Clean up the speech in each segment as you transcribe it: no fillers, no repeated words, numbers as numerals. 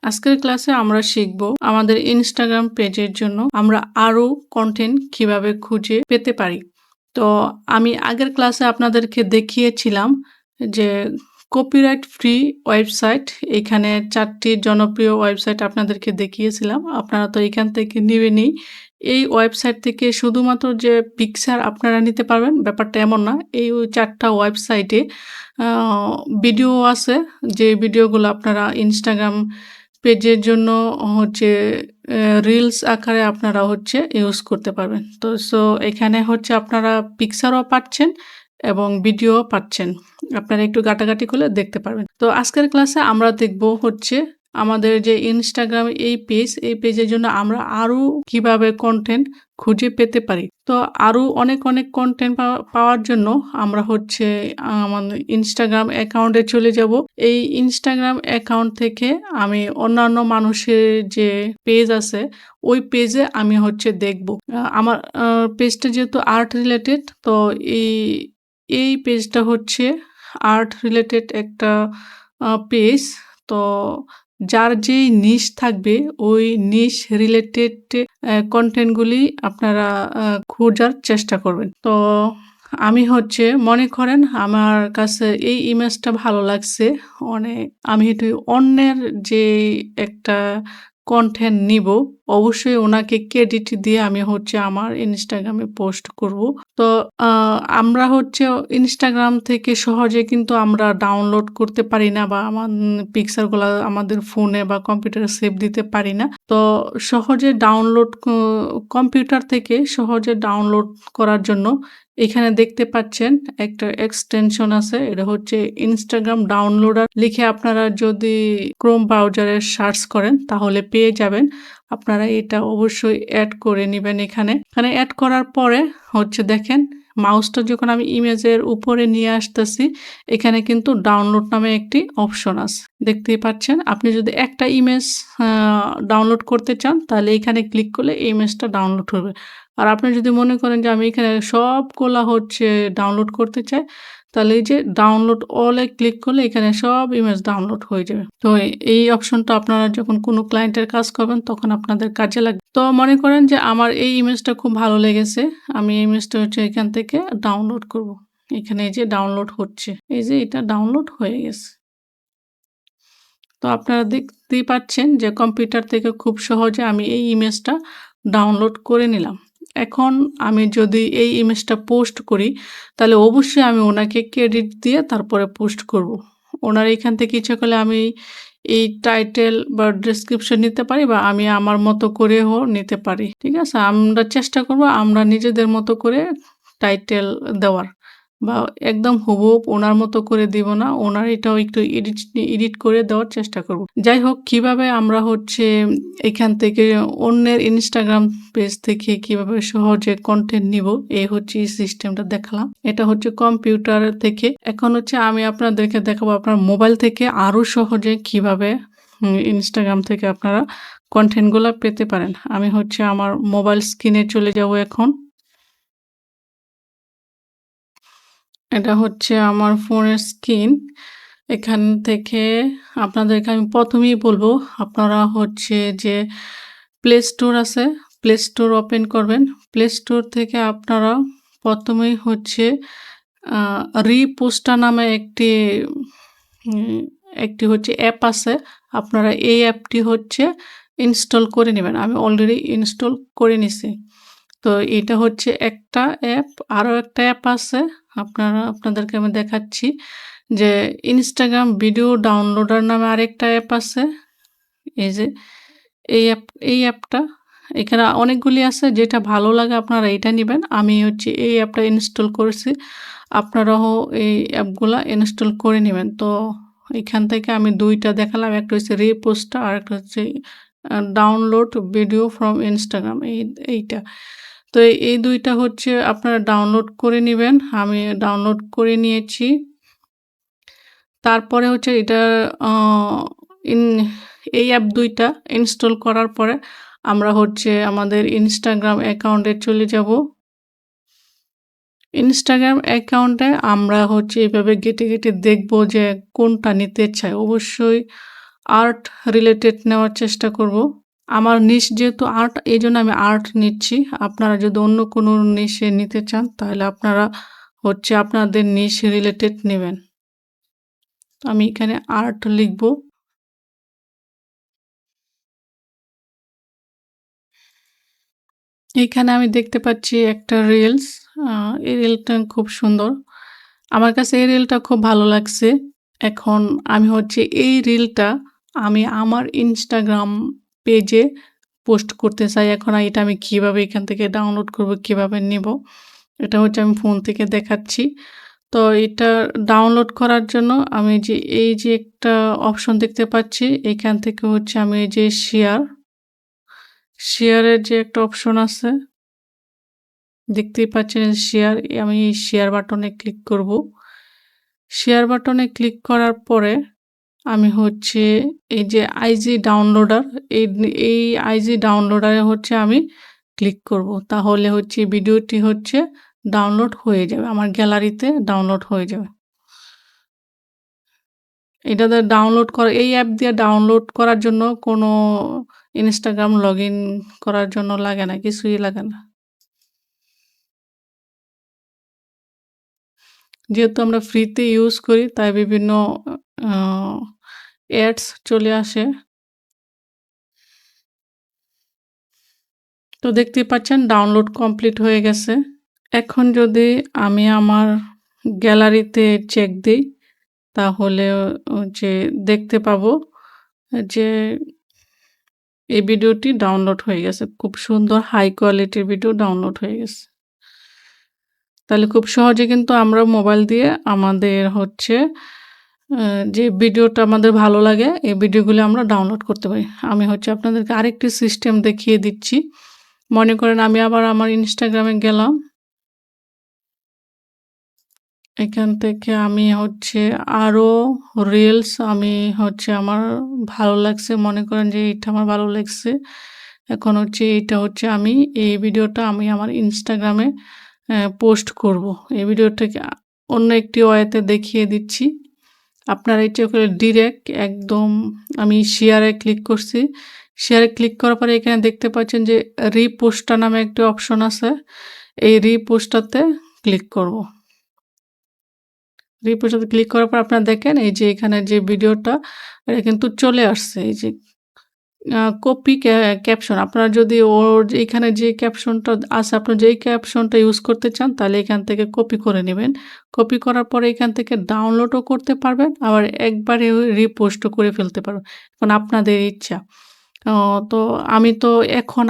আজকের ক্লাসে আমরা শিখব আমাদের ইনস্টাগ্রাম পেজের জন্য আমরা আরো কন্টেন্ট কিভাবে খুঁজে পেতে পারি। তো আমি আগের ক্লাসে আপনাদেরকে দেখিয়েছিলাম যে কপিরাইট ফ্রি ওয়েবসাইট, এখানে 4টি জনপ্রিয় ওয়েবসাইট আপনাদেরকে দেখিয়েছিলাম। আপনারা তো এখান থেকে নিবেনই। এই ওয়েবসাইট থেকে শুধুমাত্র যে পিকচার আপনারা নিতে পারবেন ব্যাপারটা এমন না। এই 4টা ওয়েবসাইটে আ ভিডিও আছে, যে ভিডিওগুলো আপনারা ইনস্টাগ্রাম পেজের জন্য হচ্ছে রিলস আকারে আপনারা হচ্ছে ইউজ করতে পারবেন। তো এখানে হচ্ছে আপনারা পিকচারও পাচ্ছেন এবং ভিডিও পাচ্ছেন। আপনারা একটু ঘাটাঘাটি করলে দেখতে পারবেন। তো আজকের ক্লাসে আমরা দেখব হচ্ছে আমাদের যে ইনস্টাগ্রাম এই পেজের জন্য আমরা আরো কিভাবে কনটেন্ট খুঁজে পেতে পারি। তো আরো অনেক কনটেন্ট পাওয়ার জন্য আমরা হচ্ছে আমাদের ইনস্টাগ্রাম অ্যাকাউন্টে চলে যাব। এই ইনস্টাগ্রাম অ্যাকাউন্ট থেকে আমি অন্যান্য মানুষের যে পেজ আছে ওই পেজে আমি হচ্ছে দেখব। আমার পেজটা যেহেতু আর্ট রিলেটেড, তো এই পেজটা হচ্ছে আর্ট রিলেটেড একটা পেজ। তো যার যেই নিশ থাকবে ওই নিশ রিলেটেড কনটেন্টগুলি আপনারা খোঁজার চেষ্টা করবেন। তো আমি হচ্ছে মনে করেন আমার কাছে এই ইমেজটা ভালো লাগছে। আমি একটু অন্যের যে একটা কনটেন্ট নিব, অবশ্যই ওনাকে ক্রেডিট দিয়ে আমি হচ্ছে আমার ইনস্টাগ্রামে পোস্ট করব। তো আ আমরা হচ্ছে ইনস্টাগ্রাম থেকে সহজে কিন্তু আমরা ডাউনলোড করতে পারি না, বা পিকচারগুলা আমাদের ফোনে বা কম্পিউটারে সেভ দিতে পারি না। তো সহজে কম্পিউটার থেকে সহজে ডাউনলোড করার জন্য এখানে দেখতে পাচ্ছেন একটা এক্সটেনশন আছে। এটা হচ্ছে ইনস্টাগ্রাম ডাউনলোডার লিখে আপনারা যদি ক্রোম ব্রাউজারে সার্চ করেন তাহলে পেয়ে যাবেন। আপনারা এটা অবশ্যই এড করে নিবেন এখানে। এখানে এড করার পরে হচ্ছে দেখেন মাউসটা যখন আমি ইমেজের উপরে নিয়ে আসতেছি, এখানে কিন্তু ডাউনলোড নামে একটি অপশন আছে। দেখতেই পাচ্ছেন। আপনি যদি একটা ইমেজ ডাউনলোড করতে চান তাহলে এখানে ক্লিক করলে এই ইমেজটা ডাউনলোড হবে। আর আপনি যদি মনে করেন যে আমি এখানে সবগুলা হচ্ছে ডাউনলোড করতে চাই, তাহলে এই যে ডাউনলোড অল এ ক্লিক করলে এখানে সব ইমেজ ডাউনলোড হয়ে যাবে। তো এই অপশনটা আপনারা যখন কোনো ক্লায়েন্টের কাজ করবেন তখন আপনাদের কাজে লাগবে। তো মনে করেন যে আমার এই ইমেজটা খুব ভালো লেগেছে। আমি এই ইমেজটা হচ্ছে এখান থেকে ডাউনলোড করব। এখানে এই যে ডাউনলোড হচ্ছে। এই যে এটা ডাউনলোড হয়ে গেছে। তো আপনারা দেখতেই পাচ্ছেন যে কম্পিউটার থেকে খুব সহজে আমি এই ইমেজটা ডাউনলোড করে নিলাম। এখন আমি যদি এই ইমেজটা পোস্ট করি তাহলে অবশ্যই আমি ওনাকে ক্রেডিট দিয়ে তারপরে পোস্ট করব। ওনার এখান থেকে ইচ্ছা করলে আমি এই টাইটেল বা ডেসক্রিপশন নিতে পারি, বা আমি আমার মতো করেও নিতে পারি। ঠিক আছে? আমরা চেষ্টা করব আমরা নিজেদের মতো করে টাইটেল দেওয়ার, বা একদম হুবহুব ওনার মতো করে দিব না। ওনার এটাও একটু এডিট করে দেওয়ার চেষ্টা করব। যাই হোক, কিভাবে আমরা হচ্ছে এখান থেকে অন্যের ইনস্টাগ্রাম পেজ থেকে কিভাবে সহজে কনটেন্ট নিব, এই হচ্ছে এই সিস্টেমটা দেখালাম। এটা হচ্ছে কম্পিউটার থেকে। এখন হচ্ছে আমি আপনাদেরকে দেখাবো আপনার মোবাইল থেকে আরো সহজে কিভাবে ইনস্টাগ্রাম থেকে আপনারা কনটেন্টগুলা পেতে পারেন। আমি হচ্ছে আমার মোবাইল স্ক্রিনে চলে যাব এখন। এটা হচ্ছে আমার ফোনের স্ক্রিন। এখান থেকে আপনাদেরকে আমি প্রথমেই বলবো আপনারা হচ্ছে যে প্লে স্টোর আছে, প্লে স্টোর ওপেন করবেন। প্লে স্টোর থেকে আপনারা প্রথমেই হচ্ছে রিপোস্টা নামে উম একটি হচ্ছে অ্যাপ আছে। আপনারা এই অ্যাপটি হচ্ছে ইনস্টল করে নেবেন। আমি অলরেডি ইনস্টল করে নিছি। তো এটা হচ্ছে একটা অ্যাপ। আরও একটা অ্যাপ আছে। আপনাদেরকে আমি দেখাচ্ছি যে ইনস্টাগ্রাম ভিডিও ডাউনলোডার নামে আরেকটা অ্যাপ আছে। এই যে এই অ্যাপ এই অ্যাপটা, এখানে অনেকগুলি আছে, যেটা ভালো লাগে আপনারা এটা নিবেন। আমি হচ্ছে এই অ্যাপটা ইনস্টল করেছি। আপনারাও এই অ্যাপগুলা ইনস্টল করে নিবেন। তো এখান থেকে আমি ২ টা দেখালাম। একটা হচ্ছে রিপোস্টা, আরেকটা হচ্ছে ডাউনলোড ভিডিও ফ্রম ইনস্টাগ্রাম, এইটা। তো এই ২ টা হচ্ছে আপনারা ডাউনলোড করে নিবেন। আমি ডাউনলোড করে নিয়েছি। তারপরে হচ্ছে এটা আ ইন এই অ্যাপ ২ টা ইনস্টল করার পরে আমরা হচ্ছে আমাদের ইনস্টাগ্রাম অ্যাকাউন্টে চলে যাব। ইনস্টাগ্রাম অ্যাকাউন্টে আমরা হচ্ছে এভাবে ঘেঁটে দেখব যে কোনটা নিতে চাই। অবশ্যই আর্ট রিলেটেড নেওয়ার চেষ্টা করব। আমার নিশ যেহেতু আর্ট, এইজন্য আমি আর্ট নিচ্ছি। আপনারা যদি অন্য কোনো নিশে নিতে চান তাহলে আপনারা হচ্ছে আপনাদের নিশ রিলেটেড নেবেন। আমি এখানে আর্ট লিখব। এইখানে আমি দেখতে পাচ্ছি একটা রিলস। এই রিলটা খুব সুন্দর। আমার কাছে এই রিলটা খুব ভালো লাগছে। এখন আমি হচ্ছে এই রিলটা আমি আমার Instagram পেজে পোস্ট করতে চাই। এখন এটা আমি কিভাবে এখান থেকে ডাউনলোড করব, কিভাবে নিব? এটা হচ্ছে আমি ফোন থেকে দেখাচ্ছি। তো এটা ডাউনলোড করার জন্য আমি যে এই যে একটা অপশন দেখতে পাচ্ছি, এখান থেকে হচ্ছে আমি এই যে শেয়ারের যে একটা অপশন আছে, দেখতেই পাচ্ছেন শেয়ার, আমি এই শেয়ার বাটনে ক্লিক করব। শেয়ার বাটনে ক্লিক করার পরে আমি হচ্ছে এই যে আইজি ডাউনলোডার, এই আইজি ডাউনলোডারে হচ্ছে আমি ক্লিক করব। তাহলে হচ্ছে ভিডিওটি হচ্ছে ডাউনলোড হয়ে যাবে। আমার গ্যালারিতে ডাউনলোড হয়ে যাবে। এটাতে ডাউনলোড করা, এই অ্যাপ দিয়ে ডাউনলোড করার জন্য কোনো Instagram লগইন করার জন্য লাগে না, কিছুই লাগে না। যেহেতু আমরা ফ্রিতে ইউজ করি তাই বিভিন্ন আ অ্যাডস চলে আসে। তো দেখতেই পাচ্ছেন ডাউনলোড কমপ্লিট হয়ে গেছে। এখন যদি আমি আমার গ্যালারিতে চেক দেই তাহলে যে দেখতে পাবো যে এই ভিডিওটি ডাউনলোড হয়ে গেছে। খুব সুন্দর হাই কোয়ালিটির ভিডিও ডাউনলোড হয়ে গেছে। তাহলে খুব সহজে কিন্তু আমরা মোবাইল দিয়ে আমাদের হচ্ছে যে ভিডিওটা আমাদের ভালো লাগে এই ভিডিওগুলো আমরা ডাউনলোড করতে পারি। আমি হচ্ছে আপনাদেরকে আরেকটি সিস্টেম দেখিয়ে দিচ্ছি। মনে করেন আমি আবার আমার Instagram এ গেলাম। এখান থেকে আমি হচ্ছে আরও রিলস আমি হচ্ছে আমার ভালো লাগছে, মনে করেন যে এটা আমার ভালো লাগছে। এখন হচ্ছে এইটা হচ্ছে আমি এই ভিডিওটা আমি আমার Instagram এ পোস্ট করব। এই ভিডিওটাকে অন্য একটি ওয়েতে দেখিয়ে দিচ্ছি। আপনারা ইচ্ছে করে ডিরেক্ট একদম আমি শেয়ারে ক্লিক করছি। শেয়ারে ক্লিক করার পরে এখানে দেখতে পাচ্ছেন যে রিপোস্টটা নামে একটা অপশন আছে। এই রিপোস্টটাতে ক্লিক করব। রিপোস্টটাতে ক্লিক করার পর আপনারা দেখেন এই যে এখানে যে ভিডিওটা এটা কিন্তু চলে আসছে। এই যে কপি ক্যাপশন, আপনারা যদি ওর এখানে যে ক্যাপশনটা আছে আপনারা যেই ক্যাপশনটা ইউজ করতে চান তাহলে এখান থেকে কপি করে নেবেন। কপি করার পরে এখান থেকে ডাউনলোডও করতে পারবেন, আবার একবারে রিপোস্টও করে ফেলতে পারবেন। এখন আপনাদের ইচ্ছা। তো আমি তো এখন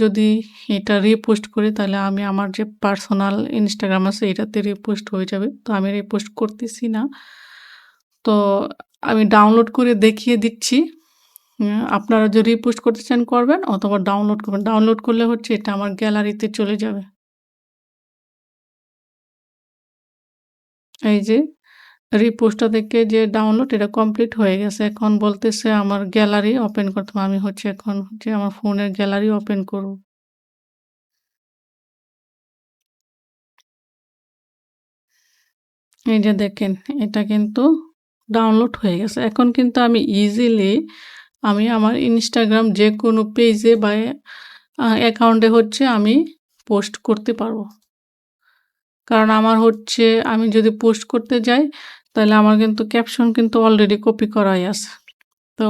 যদি এটা রিপোস্ট করি তাহলে আমি আমার যে পার্সোনাল Instagram আছে এটাতে রিপোস্ট হয়ে যাবে। তো আমি রিপোস্ট করতেছি না। তো আমি ডাউনলোড করে দেখিয়ে দিচ্ছি। আপনারা যদি রিপোস্ট করতে চান করবেন অথবা ডাউনলোড করবেন। ডাউনলোড করলে হচ্ছে এটা আমার গ্যালারিতে চলে যাবে। এই যে রিপোস্টটা থেকে যে ডাউনলোড এটা কমপ্লিট হয়ে গেছে। এখন বলতেছে আমার গ্যালারি ওপেন করতে হবে। আমি হচ্ছে এখন হচ্ছে আমার ফোনের গ্যালারি ওপেন করব। এই যে দেখেন এটা কিন্তু ডাউনলোড হয়ে গেছে। এখন কিন্তু আমি ইজিলি আমি আমার Instagram যেকোনো পেজে বা অ্যাকাউন্টে হচ্ছে আমি পোস্ট করতে পারবো। কারণ আমার হচ্ছে আমি যদি পোস্ট করতে যাই তাহলে আমার কিন্তু ক্যাপশন কিন্তু অলরেডি কপি করাই আছে। তো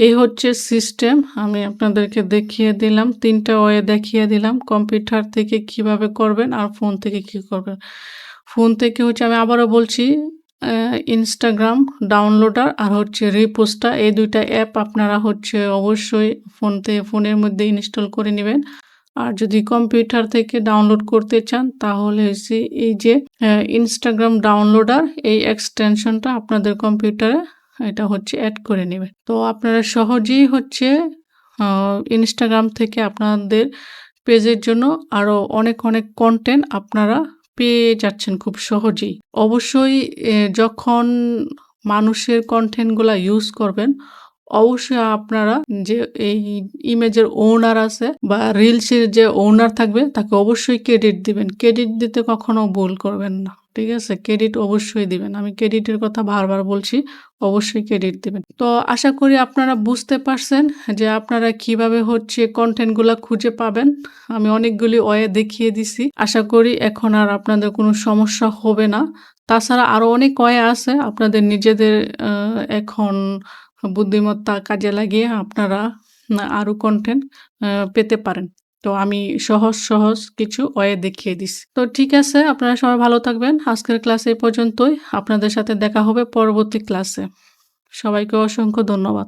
এই হচ্ছে সিস্টেম, আমি আপনাদেরকে দেখিয়ে দিলাম। ৩ টা ওয়ে দেখিয়ে দিলাম। কম্পিউটার থেকে কিভাবে করবেন আর ফোন থেকে কি করবেন। ফোন থেকে হচ্ছে আমি আবারও বলছি Instagram ডাউনলোডার আর হচ্ছে রিপোস্টটা, এই ২ টা অ্যাপ আপনারা হচ্ছে অবশ্যই ফোনের মধ্যে ইনস্টল করে নিবেন। আর যদি কম্পিউটার থেকে ডাউনলোড করতে চান তাহলে হচ্ছে এই যে Instagram ডাউনলোডার এই এক্সটেনশনটা আপনাদের কম্পিউটারে এটা হচ্ছে অ্যাড করে নেবেন। তো আপনারা সহজেই হচ্ছে Instagram থেকে আপনাদের পেজের জন্য আরও অনেক কনটেন্ট আপনারা পেয়ে যাচ্ছেন খুব সহজেই। অবশ্যই যখন মানুষের কনটেন্টগুলা ইউজ করবেন অবশ্যই আপনারা যে এই ইমেজের ওনার আছে বা রিলসের যে ওনার থাকবে তাকে অবশ্যই ক্রেডিট দিবেন। ক্রেডিট দিতে কখনো ভুল করবেন না। ঠিক আছে? ক্রেডিট অবশ্যই দিবেন। আমি ক্রেডিটের কথা বারবার বলছি। অবশ্যই ক্রেডিট দিবেন। তো আশা করি আপনারা বুঝতে পারছেন যে আপনারা কিভাবে হচ্ছে কনটেন্ট গুলা খুঁজে পাবেন। আমি অনেকগুলি ওয়ে দেখিয়ে দিছি। আশা করি এখন আর আপনাদের কোনো সমস্যা হবে না। তাছাড়া আরো অনেক ওয়ে আছে। আপনাদের নিজেদের এখন বুদ্ধিমত্তা কাজে লাগিয়ে আপনারা আরো কনটেন্ট পেতে পারেন। তো আমি সহজ কিছু ওয়ে দেখিয়ে দিছি। তো ঠিক আছে, আপনারা সবাই ভালো থাকবেন। আজকের ক্লাস এই পর্যন্তই। আপনাদের সাথে দেখা হবে পরবর্তী ক্লাসে। সবাইকে অসংখ্য ধন্যবাদ।